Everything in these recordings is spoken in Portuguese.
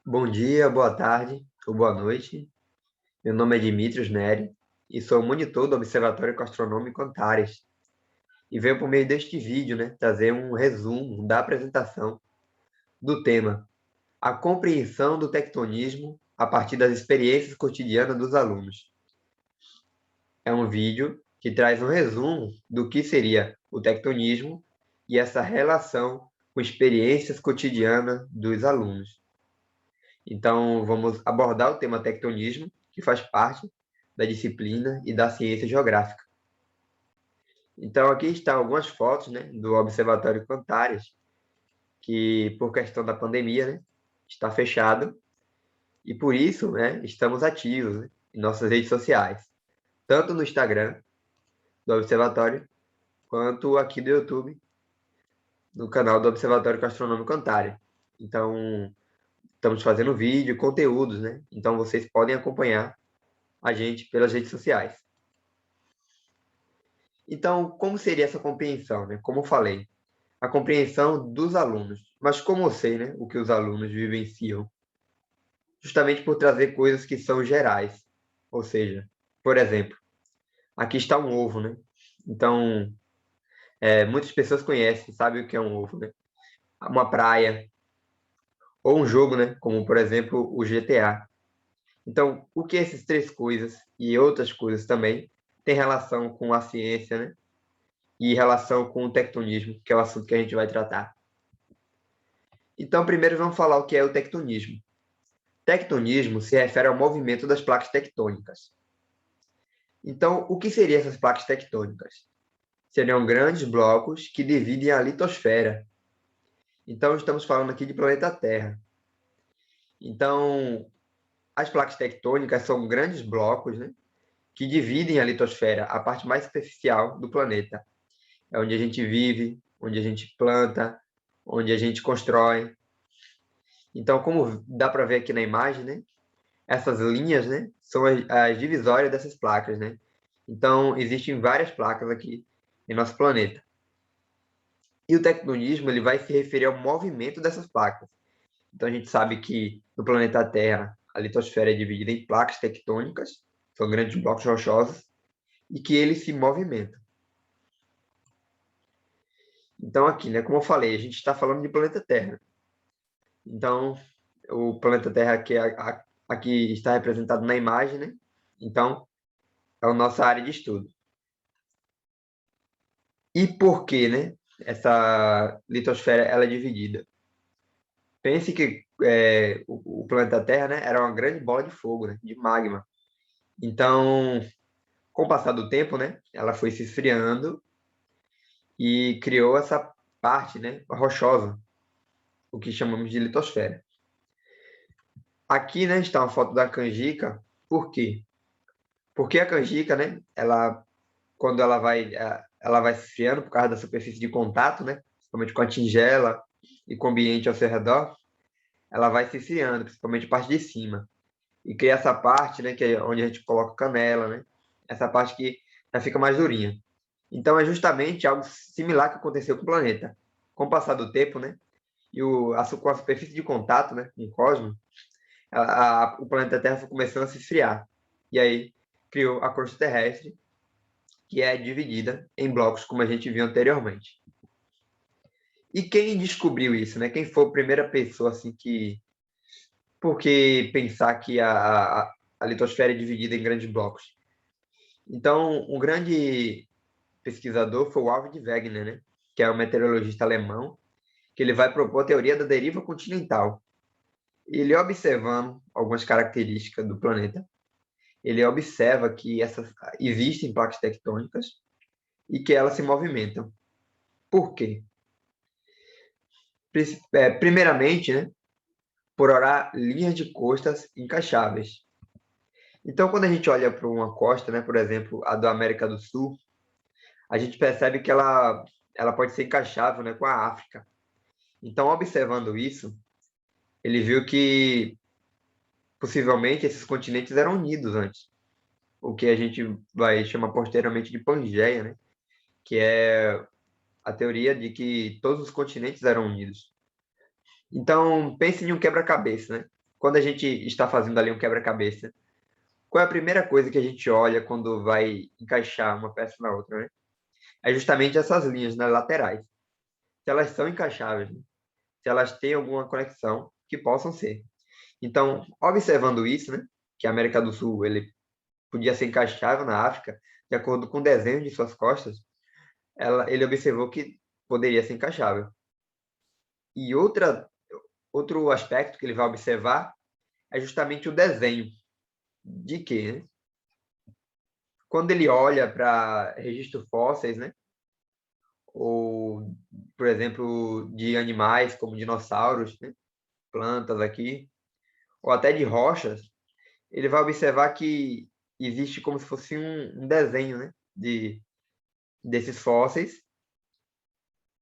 Bom dia, boa tarde ou boa noite. Meu nome é Dimitrios Neri e sou monitor do Observatório Astronômico Antares. E venho por meio deste vídeo, trazer um resumo da apresentação do tema A compreensão do tectonismo a partir das experiências cotidianas dos alunos. É um vídeo que traz um resumo do que seria o tectonismo e essa relação com experiências cotidianas dos alunos. Então, vamos abordar o tema tectonismo, que faz parte da disciplina e da ciência geográfica. Então, aqui estão algumas fotos, do Observatório Cantares, que, por questão da pandemia, está fechado, e por isso, estamos ativos, em nossas redes sociais, tanto no Instagram do Observatório, quanto aqui do YouTube, no canal do Observatório Astronômico Antares. Então, estamos fazendo vídeo, conteúdos, Então, vocês podem acompanhar a gente pelas redes sociais. Então, como seria essa compreensão, Como eu falei, a compreensão dos alunos. Mas como eu sei, o que os alunos vivenciam? Justamente por trazer coisas que são gerais. Ou seja, por exemplo, aqui está um ovo, Então, muitas pessoas conhecem, sabem o que é um ovo, Uma praia, ou um jogo, Como, por exemplo, o GTA. Então, o que essas três coisas e outras coisas também têm relação com a ciência, e relação com o tectonismo, que é o assunto que a gente vai tratar. Então, primeiro vamos falar o que é o tectonismo. Tectonismo se refere ao movimento das placas tectônicas. Então, o que seriam essas placas tectônicas? Seriam grandes blocos que dividem a litosfera. Então, estamos falando aqui de planeta Terra. Então, as placas tectônicas são grandes blocos, que dividem a litosfera, a parte mais superficial do planeta. É onde a gente vive, onde a gente planta, onde a gente constrói. Então, como dá para ver aqui na imagem, essas linhas, são as divisórias dessas placas, Então, existem várias placas aqui em nosso planeta. E o tectonismo ele vai se referir ao movimento dessas placas. Então, a gente sabe que no planeta Terra, a litosfera é dividida em placas tectônicas, são grandes blocos rochosos, e que eles se movimentam. Então, aqui, como eu falei, a gente está falando de planeta Terra. Então, o planeta Terra aqui está representado na imagem, Então, é a nossa área de estudo. E por que, essa litosfera ela é dividida? Pense que o planeta Terra, era uma grande bola de fogo, de magma. Então, com o passar do tempo, ela foi se esfriando e criou essa parte, rochosa, o que chamamos de litosfera. Aqui, está uma foto da canjica. Por quê? Porque a canjica, quando ela vai se esfriando por causa da superfície de contato, principalmente com a tigela e com o ambiente ao seu redor, ela vai se esfriando, principalmente a parte de cima. E cria essa parte, que é onde a gente coloca canela, Essa parte que já fica mais durinha. Então, é justamente algo similar que aconteceu com o planeta. Com o passar do tempo, e com a superfície de contato, com o cosmos, o planeta Terra foi começando a se esfriar. E aí criou a crosta terrestre, que é dividida em blocos, como a gente viu anteriormente. E quem descobriu isso, Quem foi a primeira pessoa assim que... Por que pensar que a litosfera é dividida em grandes blocos? Então, um grande pesquisador foi o Arvid Wegener, que é um meteorologista alemão, que ele vai propor a teoria da deriva continental. Ele observando algumas características do planeta, ele observa que existem placas tectônicas e que elas se movimentam. Por quê? Primeiramente, por orar linhas de costas encaixáveis. Então, quando a gente olha para uma costa, por exemplo, a da América do Sul, a gente percebe que ela pode ser encaixável, com a África. Então, observando isso, ele viu que possivelmente esses continentes eram unidos antes, o que a gente vai chamar posteriormente de Pangeia, que é a teoria de que todos os continentes eram unidos. Então, pense em um quebra-cabeça, quando a gente está fazendo ali um quebra-cabeça, qual é a primeira coisa que a gente olha quando vai encaixar uma peça na outra, né? É justamente essas linhas, né, laterais. Se elas são encaixáveis, né? Se elas têm alguma conexão, que possam ser. Então, observando isso, né, que a América do Sul ele podia ser encaixável na África, de acordo com o desenho de suas costas, ele observou que poderia ser encaixável. E outro aspecto que ele vai observar é justamente o desenho. De quê? Né? Quando ele olha para registros fósseis, né? Ou, por exemplo, de animais como dinossauros, né? Plantas aqui, ou até de rochas, ele vai observar que existe como se fosse um desenho, né? Desses fósseis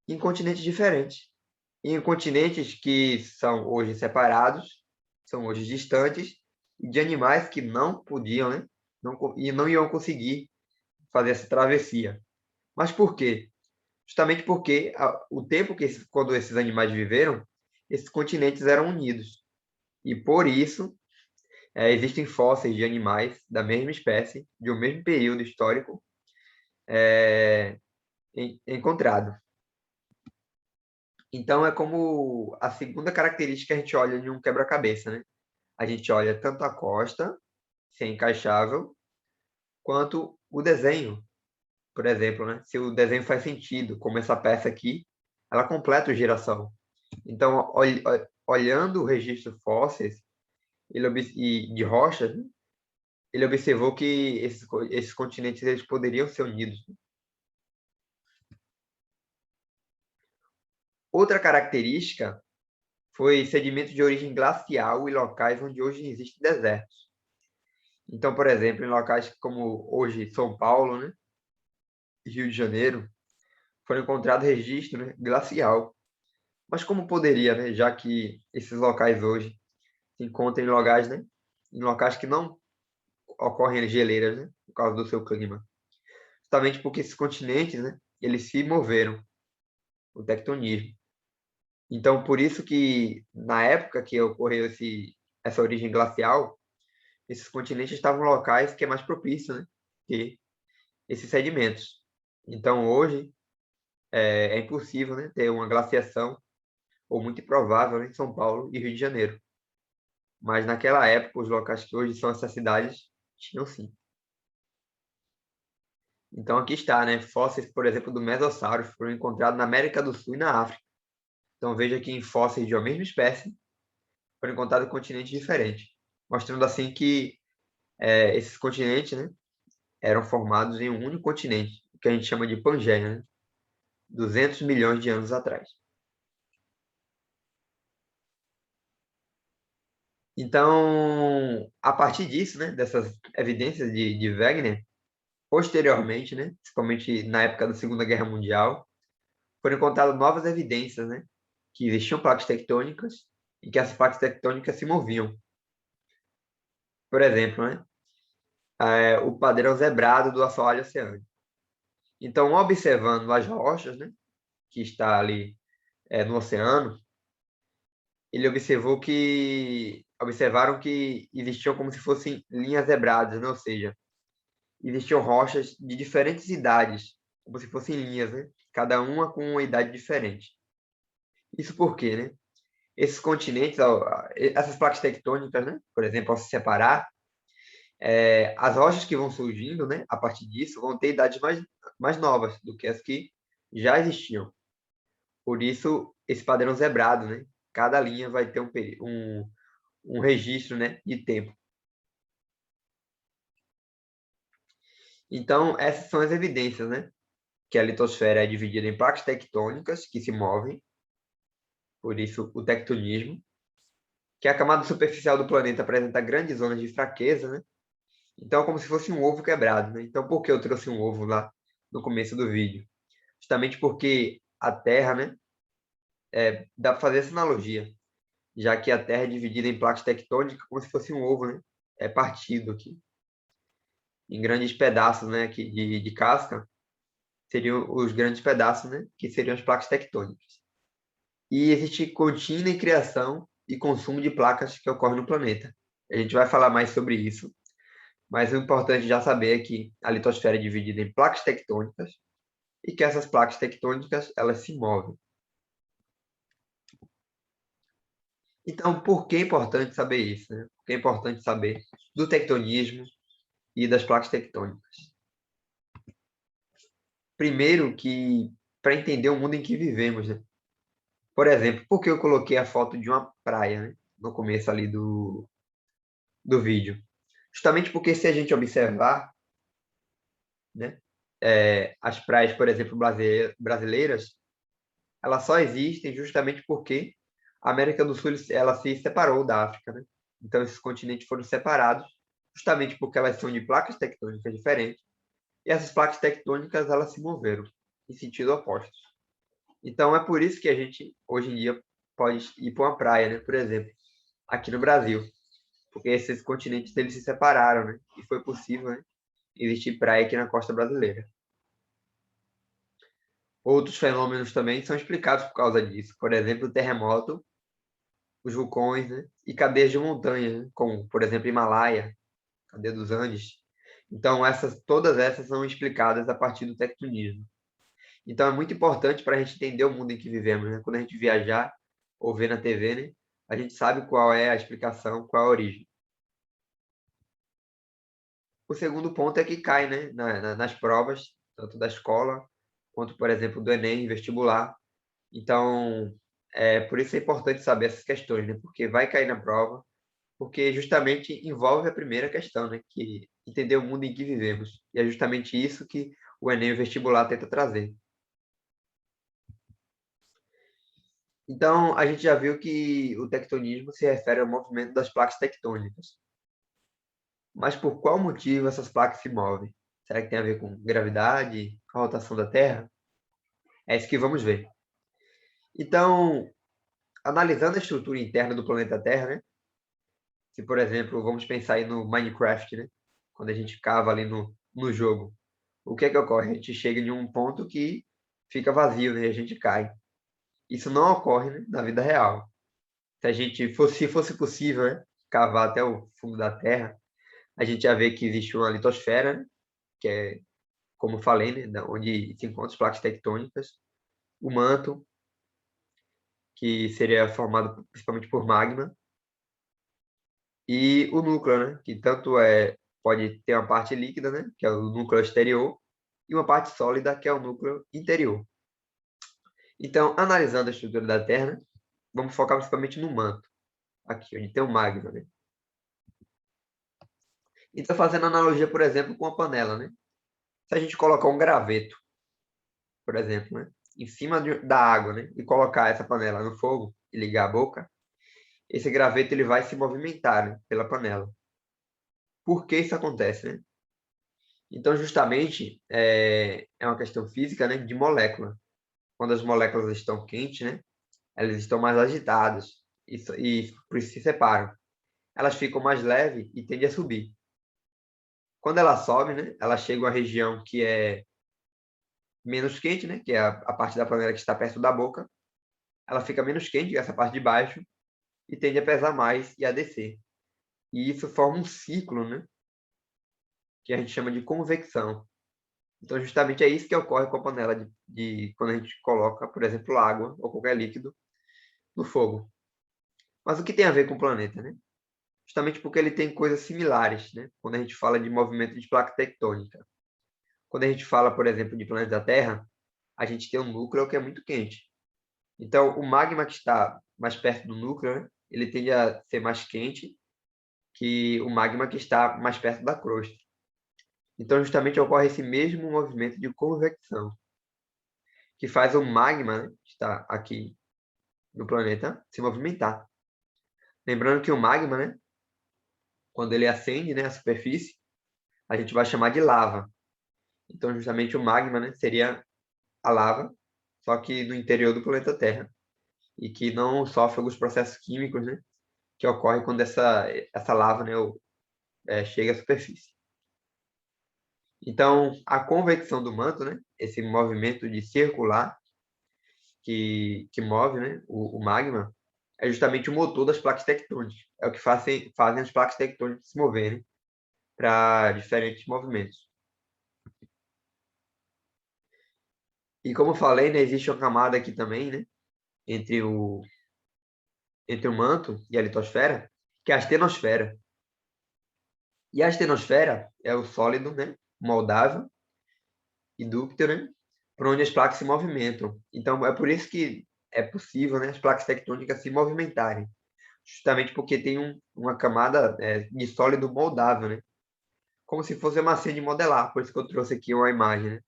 em continentes diferentes. Em continentes que são hoje separados, são hoje distantes, de animais que não podiam, né? E não iam conseguir fazer essa travessia. Mas por quê? Justamente porque o tempo quando esses animais viveram, esses continentes eram unidos. E por isso, existem fósseis de animais da mesma espécie, de um mesmo período histórico, encontrado. Então, é como a segunda característica que a gente olha em um quebra-cabeça, né? A gente olha tanto a costa, se é encaixável, quanto o desenho. Por exemplo, né? Se o desenho faz sentido, como essa peça aqui, ela completa o girassol. Então, olhando o registro fósseis e de rochas, né, ele observou que esses continentes eles poderiam ser unidos. Outra característica foi sedimento de origem glacial em locais onde hoje existem desertos. Então, por exemplo, em locais como hoje São Paulo, né, Rio de Janeiro, foram encontrados registro, né, glacial. Mas como poderia, né, já que esses locais hoje se encontram em locais que não ocorrem geleiras, né, por causa do seu clima? Justamente porque esses continentes, né, eles se moveram, o tectonismo. Então, por isso que na época que ocorreu essa origem glacial, esses continentes estavam em locais que é mais propício, né, que esses sedimentos. Então, hoje é impossível, né, ter uma glaciação ou muito improvável, né, em São Paulo e Rio de Janeiro. Mas naquela época, os locais que hoje são essas cidades tinham sim. Então aqui está, né? Fósseis, por exemplo, do Mesossauro foram encontrados na América do Sul e na África. Então veja que em fósseis de uma mesma espécie foram encontrados continentes diferentes, mostrando assim que esses continentes, né, eram formados em um único continente, o que a gente chama de Pangeia, né? 200 milhões de anos atrás. Então, a partir disso, né, dessas evidências de Wegener, posteriormente, né, principalmente na época da Segunda Guerra Mundial, foram encontradas novas evidências, né, que existiam placas tectônicas e que as placas tectônicas se moviam. Por exemplo, né, o padrão zebrado do assoalho oceânico. Então, observando as rochas, né, que está ali no oceano, ele observaram que existiam como se fossem linhas zebradas, né? Ou seja, existiam rochas de diferentes idades, como se fossem linhas, né? Cada uma com uma idade diferente. Isso por quê, né? Esses continentes, essas placas tectônicas, né? Por exemplo, ao se separar, as rochas que vão surgindo, né? A partir disso, vão ter idades mais novas do que as que já existiam. Por isso, esse padrão zebrado, né? Cada linha vai ter um registro, né, de tempo. Então, essas são as evidências, né? Que a litosfera é dividida em placas tectônicas que se movem, por isso o tectonismo, que a camada superficial do planeta apresenta grandes zonas de fraqueza, né? Então, é como se fosse um ovo quebrado, né? Então, por que eu trouxe um ovo lá no começo do vídeo? Justamente porque a Terra, né? Dá para fazer essa analogia, já que a Terra é dividida em placas tectônicas como se fosse um ovo, né? É partido aqui em grandes pedaços, né? Aqui de casca, seriam os grandes pedaços, né? Que seriam as placas tectônicas. E existe contínua criação e consumo de placas que ocorre no planeta. A gente vai falar mais sobre isso, mas o importante já saber é que a litosfera é dividida em placas tectônicas e que essas placas tectônicas elas se movem. Então, por que é importante saber isso, né? Por que é importante saber do tectonismo e das placas tectônicas? Primeiro que para entender o mundo em que vivemos, né? Por exemplo, por que eu coloquei a foto de uma praia, né? No começo ali do vídeo? Justamente porque se a gente observar, né? As praias, por exemplo, brasileiras, elas só existem justamente porque a América do Sul ela se separou da África, né? Então esses continentes foram separados justamente porque elas são de placas tectônicas diferentes e essas placas tectônicas elas se moveram em sentido oposto. Então é por isso que a gente hoje em dia pode ir para uma praia, né? Por exemplo, aqui no Brasil, porque esses continentes eles se separaram, né? E foi possível, né, existir praia aqui na costa brasileira. Outros fenômenos também são explicados por causa disso. Por exemplo, o terremoto, os vulcões, né? E cadeias de montanha, né? Como, por exemplo, Himalaia, cadeia dos Andes. Então, todas essas são explicadas a partir do tectonismo. Então, é muito importante para a gente entender o mundo em que vivemos, né? Quando a gente viajar ou ver na TV, né? A gente sabe qual é a explicação, qual é a origem. O segundo ponto é que cai, né? Nas provas, tanto da escola, quanto, por exemplo, do Enem, vestibular. Então, por isso é importante saber essas questões, né? Porque vai cair na prova, porque justamente envolve a primeira questão, né? Que entender o mundo em que vivemos. E é justamente isso que o Enem e o vestibular tenta trazer. Então, a gente já viu que o tectonismo se refere ao movimento das placas tectônicas. Mas por qual motivo essas placas se movem? Será que tem a ver com gravidade, com a rotação da Terra? É isso que vamos ver. Então, analisando a estrutura interna do planeta Terra, né? Se, por exemplo, vamos pensar aí no Minecraft, né? Quando a gente cava ali no jogo, o que é que ocorre? A gente chega em um ponto que fica vazio, né? E a gente cai. Isso não ocorre, né, na vida real. Se fosse possível, né, cavar até o fundo da Terra, a gente ia ver que existe uma litosfera, né, que é, como eu falei, né, onde se encontram as placas tectônicas, o manto, que seria formado principalmente por magma, e o núcleo, né, que pode ter uma parte líquida, né, que é o núcleo exterior, e uma parte sólida, que é o núcleo interior. Então, analisando a estrutura da Terra, né, vamos focar principalmente no manto, aqui, onde tem o magma, né? Então, fazendo analogia, por exemplo, com a panela, né? Se a gente colocar um graveto, por exemplo, né, em cima da água, né, e colocar essa panela no fogo e ligar a boca, esse graveto ele vai se movimentar, né, pela panela. Por que isso acontece, né? Então, justamente, é uma questão física, né, de molécula. Quando as moléculas estão quentes, né, elas estão mais agitadas e por isso se separam. Elas ficam mais leves e tendem a subir. Quando ela sobe, né, ela chega a uma região que é menos quente, né, que é a parte da panela que está perto da boca. Ela fica menos quente, essa parte de baixo, e tende a pesar mais e a descer. E isso forma um ciclo, né, que a gente chama de convecção. Então, justamente é isso que ocorre com a panela quando a gente coloca, por exemplo, água ou qualquer líquido no fogo. Mas o que tem a ver com o planeta, né? Justamente porque ele tem coisas similares, né? Quando a gente fala de movimento de placa tectônica. Quando a gente fala, por exemplo, de planeta Terra, a gente tem um núcleo que é muito quente. Então, o magma que está mais perto do núcleo, né, ele tende a ser mais quente que o magma que está mais perto da crosta. Então, justamente ocorre esse mesmo movimento de convecção, que faz o magma, né, que está aqui no planeta, se movimentar. Lembrando que o magma, né, quando ele acende, né, a superfície, a gente vai chamar de lava. Então, justamente o magma, né, seria a lava, só que no interior do planeta Terra, e que não sofre alguns processos químicos, né, que ocorrem quando essa lava, né, chega à superfície. Então, a convecção do manto, né, esse movimento de circular que move, né, o magma, é justamente o motor das placas tectônicas. É o que fazem as placas tectônicas se moverem para diferentes movimentos. E como eu falei, né, existe uma camada aqui também, né, entre o manto e a litosfera, que é a astenosfera. E a astenosfera é o sólido, né, moldável e dúctil, né, por onde as placas se movimentam. Então, é por isso que é possível, né, as placas tectônicas se movimentarem, justamente porque tem uma camada de sólido moldável, né, como se fosse uma massinha de modelar, por isso que eu trouxe aqui uma imagem, né?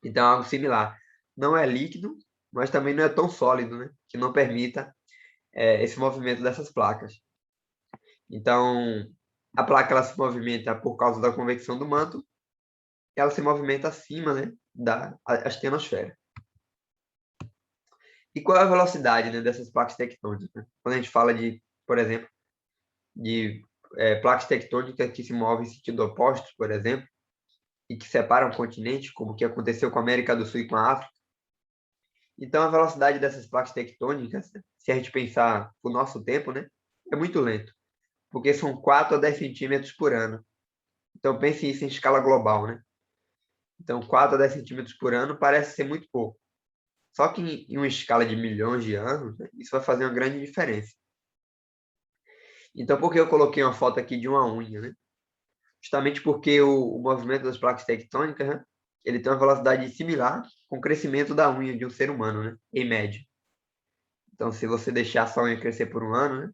Então, é algo similar. Não é líquido, mas também não é tão sólido, né, que não permita esse movimento dessas placas. Então, a placa ela se movimenta por causa da convecção do manto, ela se movimenta acima, né, da astenosfera. E qual é a velocidade, né, dessas placas tectônicas, né? Quando a gente fala de, por exemplo, de placas tectônicas que se movem em sentido oposto, por exemplo, e que separam continentes, como o que aconteceu com a América do Sul e com a África. Então, a velocidade dessas placas tectônicas, se a gente pensar o nosso tempo, né, é muito lento, porque são 4 a 10 centímetros por ano. Então, pense isso em escala global, né? Então, 4 a 10 centímetros por ano parece ser muito pouco. Só que em uma escala de milhões de anos, né, isso vai fazer uma grande diferença. Então, por que eu coloquei uma foto aqui de uma unha, né? Justamente porque o movimento das placas tectônicas, né, ele tem uma velocidade similar com o crescimento da unha de um ser humano, né? Em média. Então, se você deixar essa unha crescer por um ano, né,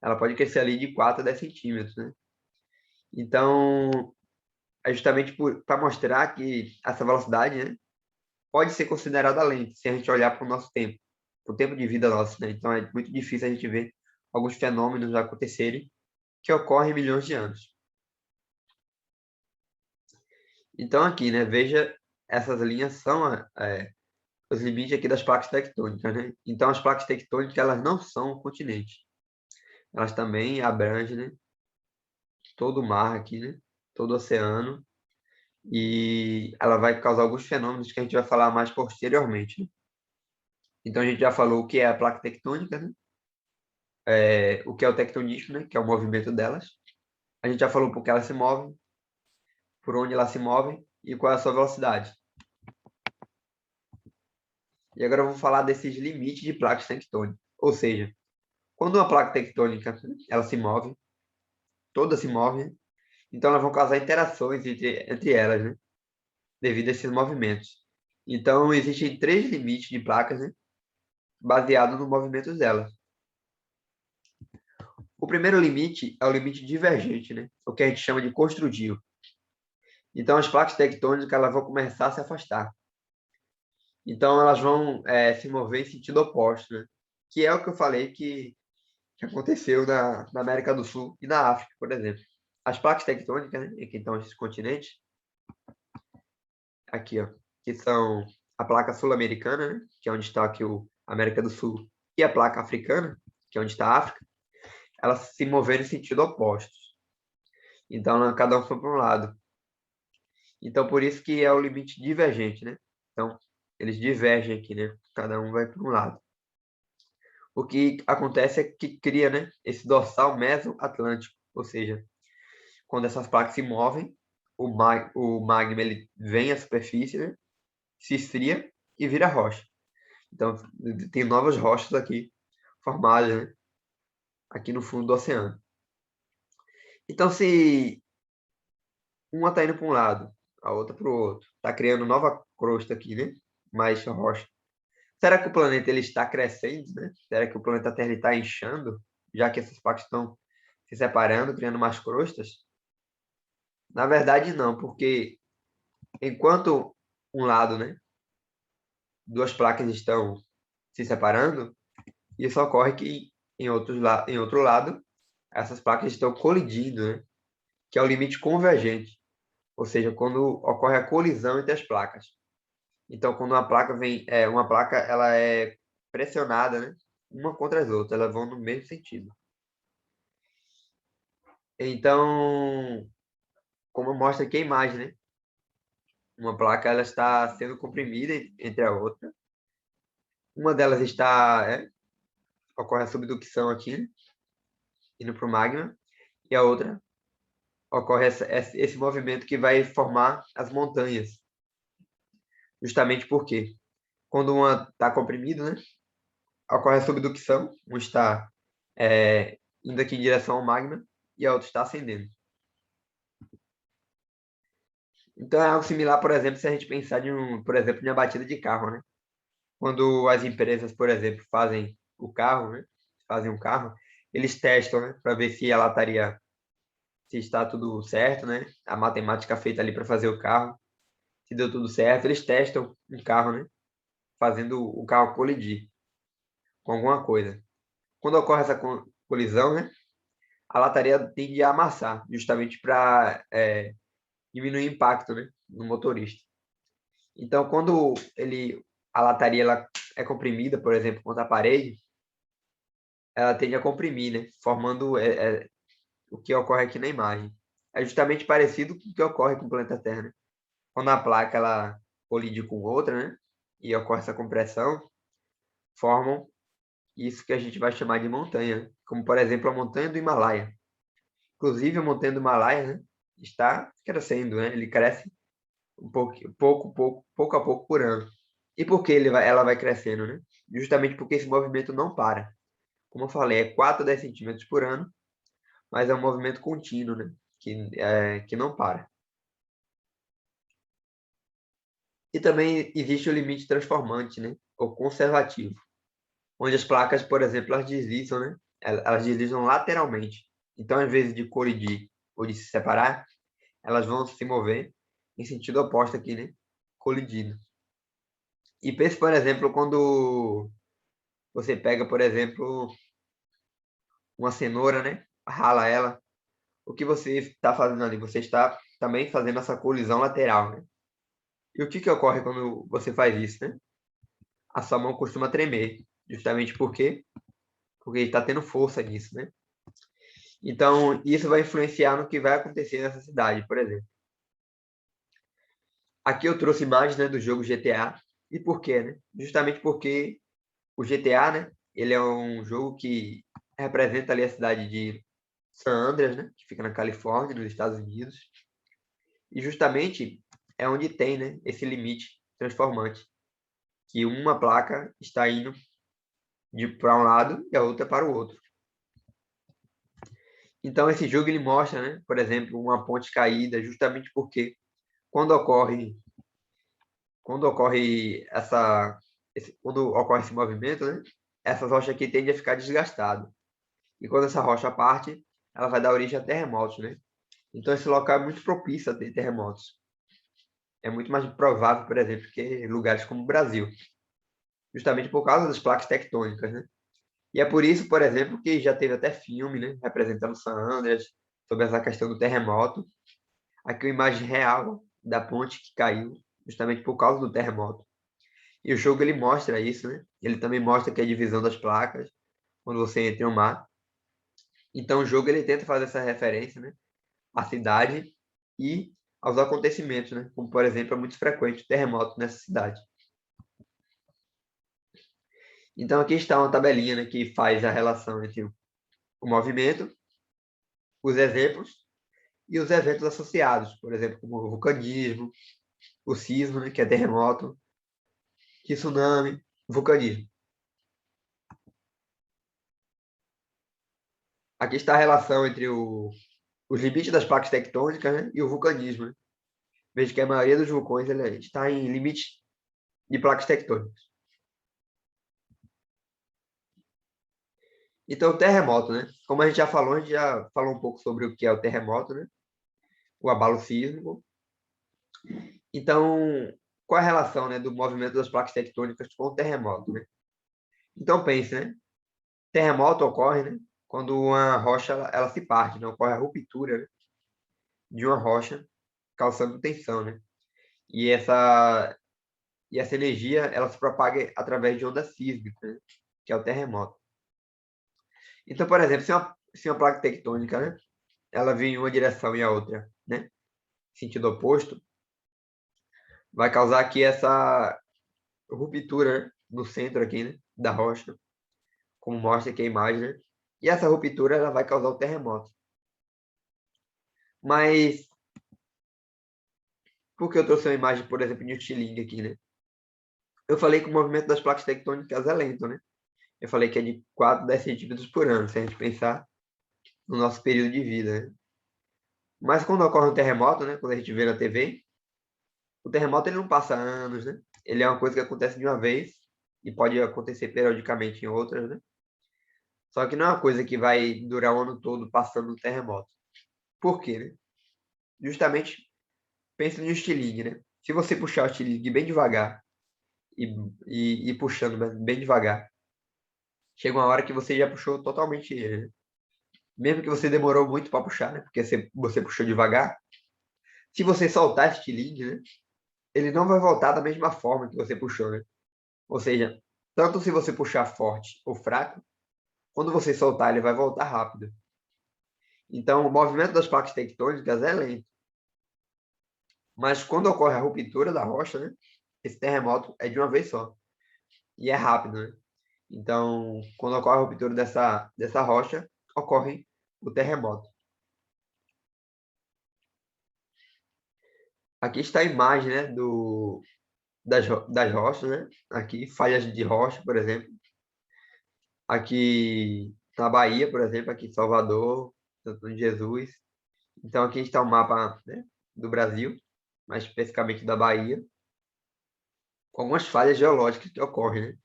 ela pode crescer ali de 4 a 10 centímetros, né? Então, é justamente para mostrar que essa velocidade, né, pode ser considerada lenta, se a gente olhar para o nosso tempo, para o tempo de vida nosso, né? Então, é muito difícil a gente ver alguns fenômenos acontecerem que ocorrem em milhões de anos. Então, aqui, né, veja, essas linhas são os limites aqui das placas tectônicas, né? Então, as placas tectônicas, elas não são um continente. Elas também abrangem, né, todo o mar aqui, né? Todo o oceano. E ela vai causar alguns fenômenos que a gente vai falar mais posteriormente, né? Então, a gente já falou o que é a placa tectônica, né? O que é o tectonismo, né? Que é o movimento delas. A gente já falou por que elas se movem, por onde elas se movem e qual é a sua velocidade. E agora eu vou falar desses limites de placas tectônicas. Ou seja, quando uma placa tectônica ela se move, todas se movem, então elas vão causar interações entre elas, né? Devido a esses movimentos. Então, existem 3 limites de placas, né? Baseados no movimento delas. O primeiro limite é o limite divergente, né? O que a gente chama de construtivo. Então, as placas tectônicas elas vão começar a se afastar. Então, elas vão se mover em sentido oposto, né? Que é o que eu falei que aconteceu na América do Sul e na África, por exemplo. As placas tectônicas, né? Que estão esses continentes, aqui, ó, que são a placa sul-americana, né? Que é onde está aqui a América do Sul, e a placa africana, que é onde está a África, elas se moveram em sentido oposto. Então, cada um foi para um lado. Então, por isso que é o limite divergente, né? Então, eles divergem aqui, né? Cada um vai para um lado. O que acontece é que cria, né, esse dorsal mesoatlântico, ou seja, quando essas placas se movem, o magma ele vem à superfície, né, se esfria e vira rocha. Então, tem novas rochas aqui formadas, né, aqui no fundo do oceano. Então, se uma está indo para um lado, a outra para o outro, está criando nova crosta aqui, né, mais rocha. Será que o planeta ele está crescendo, né? Será que o planeta Terra está inchando, já que essas placas estão se separando, criando mais crostas? Na verdade, não, porque enquanto um lado, né, duas placas estão se separando, isso ocorre que em outro lado, essas placas estão colidindo, né, que é o limite convergente, ou seja, quando ocorre a colisão entre as placas. Então, quando uma placa ela é pressionada, né, uma contra as outras, elas vão no mesmo sentido. Então, como mostra aqui a imagem, né? Uma placa ela está sendo comprimida entre a outra. Uma delas está ocorre a subducção aqui, né? Indo para o magma, e a outra ocorre esse movimento que vai formar as montanhas. Justamente porque quando uma está comprimido, né, ocorre a subducção, um está indo aqui em direção ao magma e a outra está ascendendo. Então é algo similar, por exemplo, se a gente pensar por exemplo, em uma batida de carro, né? Quando as empresas, por exemplo, fazem o carro, né? Fazem um carro, eles testam, né? Para ver se ela estaria, se está tudo certo, né? A matemática feita ali para fazer o carro, se deu tudo certo, eles testam um carro, né? Fazendo o carro colidir com alguma coisa. Quando ocorre essa colisão, né? A lataria tende a amassar, justamente para diminuir o impacto, né? No motorista. Então, quando a lataria ela é comprimida, por exemplo, contra a parede, ela tende a comprimir, né? Formando o que ocorre aqui na imagem. É justamente parecido com o que ocorre com o planeta Terra, né? Quando a placa ela colide com outra, né? E ocorre essa compressão, formam isso que a gente vai chamar de montanha, né? Como, por exemplo, a montanha do Himalaia. Inclusive, a montanha do Himalaia, né? Está crescendo, né? Ele cresce um pouco a pouco por ano. E por que ela vai crescendo, né? Justamente porque esse movimento não para. Como eu falei, é 4 a 10 centímetros por ano, mas é um movimento contínuo, né? Que não para. E também existe o limite transformante, né? Ou conservativo, onde as placas, por exemplo, elas deslizam, né? Elas deslizam lateralmente. Então, ao invés de colidir ou de se separar, elas vão se mover em sentido oposto aqui, né? Colidindo. E pense, por exemplo, quando você pega, por exemplo, uma cenoura, né? Rala ela. O que você está fazendo ali? Você está também fazendo essa colisão lateral, né? E o que ocorre quando você faz isso, né? A sua mão costuma tremer, justamente porque está tendo força nisso, né? Então, isso vai influenciar no que vai acontecer nessa cidade, por exemplo. Aqui eu trouxe imagens, né, do jogo GTA. E por quê, né? Justamente porque o GTA, né, ele é um jogo que representa ali a cidade de San Andreas, né, que fica na Califórnia, nos Estados Unidos. E justamente é onde tem, né, esse limite transformante, que uma placa está indo para um lado e a outra para o outro. Então esse jogo ele mostra, né, por exemplo, uma ponte caída, justamente porque quando ocorre quando ocorre esse movimento, né, essas rochas aqui tendem a ficar desgastadas. E quando essa rocha parte, ela vai dar origem a terremotos, né? Então esse local é muito propício a ter terremotos. É muito mais provável, por exemplo, que lugares como o Brasil, justamente por causa das placas tectônicas, né? E é por isso, por exemplo, que já teve até filme, né, representando San Andreas, sobre essa questão do terremoto. Aqui uma imagem real da ponte que caiu, justamente por causa do terremoto. E o jogo ele mostra isso, né? Ele também mostra que é a divisão das placas quando você entra no mar. Então o jogo ele tenta fazer essa referência, né, à cidade e aos acontecimentos, né? Como por exemplo, é muito frequente o terremoto nessa cidade. Então aqui está uma tabelinha, né, que faz a relação entre o movimento, os exemplos e os eventos associados, por exemplo, como o vulcanismo, o sismo, né, que é terremoto, tsunami, vulcanismo. Aqui está a relação entre os limites das placas tectônicas, né, e o vulcanismo. Né? Veja que a maioria dos vulcões ele está em limites de placas tectônicas. Então, o terremoto, né? Como a gente já falou, a gente já falou um pouco sobre o que é o terremoto, né? O abalo sísmico. Então, qual é a relação, né, do movimento das placas tectônicas com o terremoto, né? Então, pense, né? Terremoto ocorre, né, quando uma rocha ela se parte, né? Ocorre a ruptura, né, de uma rocha, causando tensão, né? E essa energia ela se propaga através de ondas sísmicas, né? Que é o terremoto. Então, por exemplo, se uma placa tectônica, né, ela vem em uma direção e a outra, né, sentido oposto, vai causar aqui essa ruptura, né, no centro aqui, né, da rocha, como mostra aqui a imagem, né? E essa ruptura ela vai causar o terremoto. Mas por que eu trouxe uma imagem, por exemplo, de um estilingue aqui, né? Eu falei que o movimento das placas tectônicas é lento, né? Eu falei que é de 4 a 10 centímetros por ano, se a gente pensar no nosso período de vida, né? Mas quando ocorre um terremoto, né? Quando a gente vê na TV, o terremoto ele não passa anos, né? Ele é uma coisa que acontece de uma vez e pode acontecer periodicamente em outras, né? Só que não é uma coisa que vai durar o ano todo passando o terremoto. Por quê, né? Justamente, pensa no estilingue, né? Se você puxar o estilingue bem devagar e puxando bem devagar, chega uma hora que você já puxou totalmente ele, né? Mesmo que você demorou muito para puxar, né? Porque você puxou devagar. Se você soltar esse estilingue, né? Ele não vai voltar da mesma forma que você puxou, né? Ou seja, tanto se você puxar forte ou fraco, quando você soltar, ele vai voltar rápido. Então, o movimento das placas tectônicas é lento. Mas quando ocorre a ruptura da rocha, né? Esse terremoto é de uma vez só. E é rápido, né? Então, quando ocorre a ruptura dessa rocha, ocorre o terremoto. Aqui está a imagem, né, das rochas, né? Aqui, falhas de rocha, por exemplo. Aqui na Bahia, por exemplo, aqui em Salvador, Santo de Jesus. Então, aqui está o mapa, né, do Brasil, mais especificamente da Bahia, com algumas falhas geológicas que ocorrem, né?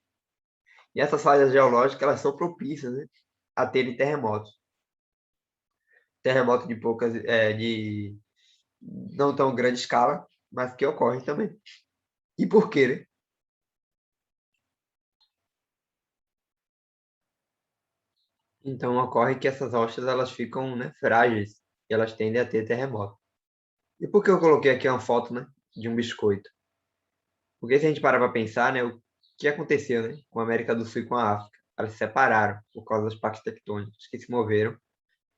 E essas falhas geológicas, elas são propícias, né, a terem terremotos. Terremoto de não tão grande escala, mas que ocorrem também. E por quê, né? Então, ocorre que essas rochas, elas ficam, né, frágeis, e elas tendem a ter terremoto. E por que eu coloquei aqui uma foto, né, de um biscoito? Porque se a gente parar para pensar, né, o que aconteceu, né, com a América do Sul e com a África? Elas se separaram por causa das placas tectônicas que se moveram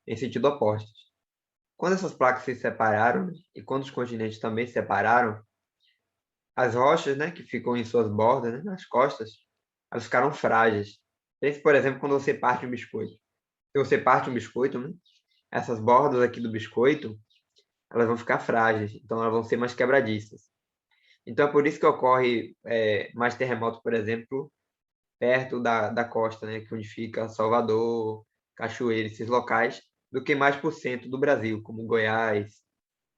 em sentido oposto. Quando essas placas se separaram, né, e quando os continentes também se separaram, as rochas, né, que ficam em suas bordas, né, nas costas, elas ficaram frágeis. Pense, por exemplo, quando você parte um biscoito. Se você parte um biscoito, né, essas bordas aqui do biscoito, elas vão ficar frágeis, então elas vão ser mais quebradiças. Então é por isso que ocorre mais terremoto, por exemplo, perto da costa, né, que onde fica Salvador, Cachoeira, esses locais, do que mais por cento do Brasil, como Goiás,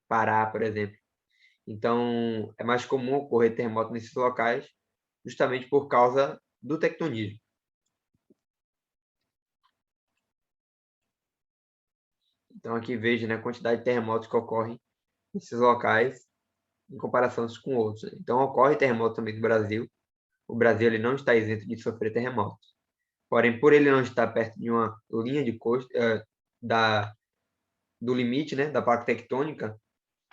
Pará, por exemplo. Então, é mais comum ocorrer terremoto nesses locais, justamente por causa do tectonismo. Então, aqui veja, né, a quantidade de terremotos que ocorrem nesses locais em comparação com outros, né? Então, ocorre terremoto também no Brasil. O Brasil ele não está isento de sofrer terremotos. Porém, por ele não estar perto de uma linha de costa, do limite, né, da placa tectônica,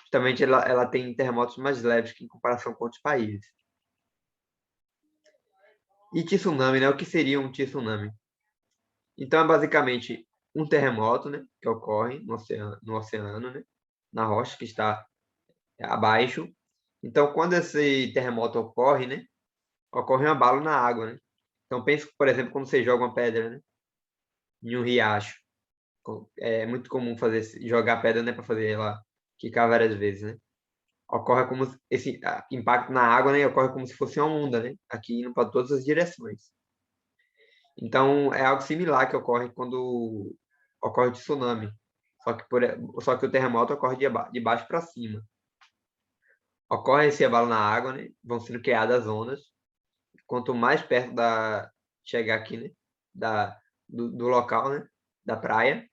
justamente ela tem terremotos mais leves que em comparação com outros países. E tsunami, né? O que seria um tsunami? Então, é basicamente um terremoto, né, que ocorre no oceano, né, na rocha que está abaixo. Então, quando esse terremoto ocorre, né, ocorre um abalo na água, né? Então, pense, por exemplo, quando você joga uma pedra, né, em um riacho. É muito comum jogar pedra, né, para fazer ela quicar várias vezes, né? Ocorre como esse impacto na água, né, ocorre como se fosse uma onda, né, aqui indo para todas as direções. Então, é algo similar que ocorre quando ocorre o tsunami, só que o terremoto ocorre de baixo para cima. Ocorre esse abalo na água, né, vão sendo criadas ondas. Quanto mais perto chegar aqui, né, do local, né, da praia,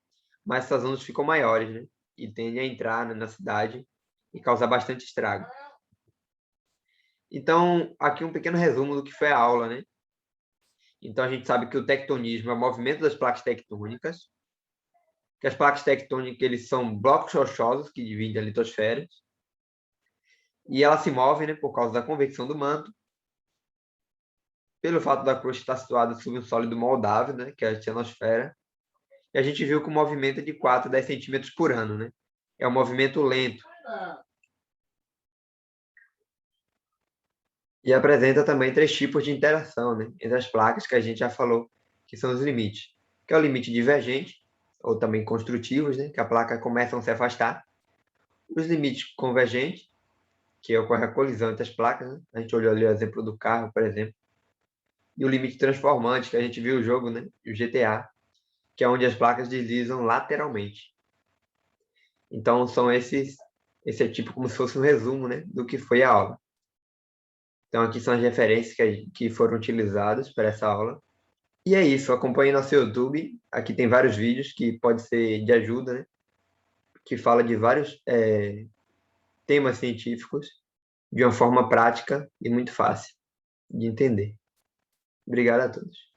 mais essas ondas ficam maiores, né, e tendem a entrar, né, na cidade e causar bastante estrago. Então, aqui um pequeno resumo do que foi a aula, né? Então, a gente sabe que o tectonismo é o movimento das placas tectônicas, que as placas tectônicas eles são blocos rochosos que dividem a litosfera, e elas se movem, né, por causa da convecção do manto, pelo fato da crosta estar situada sob um sólido moldável, né, que é a ionosfera, e a gente viu que o movimento é de 4 a 10 centímetros por ano, né? É um movimento lento. E apresenta também 3 tipos de interação, né, entre as placas que a gente já falou que são os limites, que é o limite divergente, ou também construtivos, né, que a placa começa a se afastar, os limites convergentes, que ocorre a colisão entre as placas, né? A gente olhou ali o exemplo do carro, por exemplo, e o limite transformante, que a gente viu o jogo, né, o GTA, que é onde as placas deslizam lateralmente. Então, esse é tipo como se fosse um resumo, né, do que foi a aula. Então, aqui são as referências que foram utilizadas para essa aula. E é isso, acompanhe nosso YouTube. Aqui tem vários vídeos que pode ser de ajuda, né? Que fala de vários temas científicos de uma forma prática e muito fácil de entender. Obrigado a todos.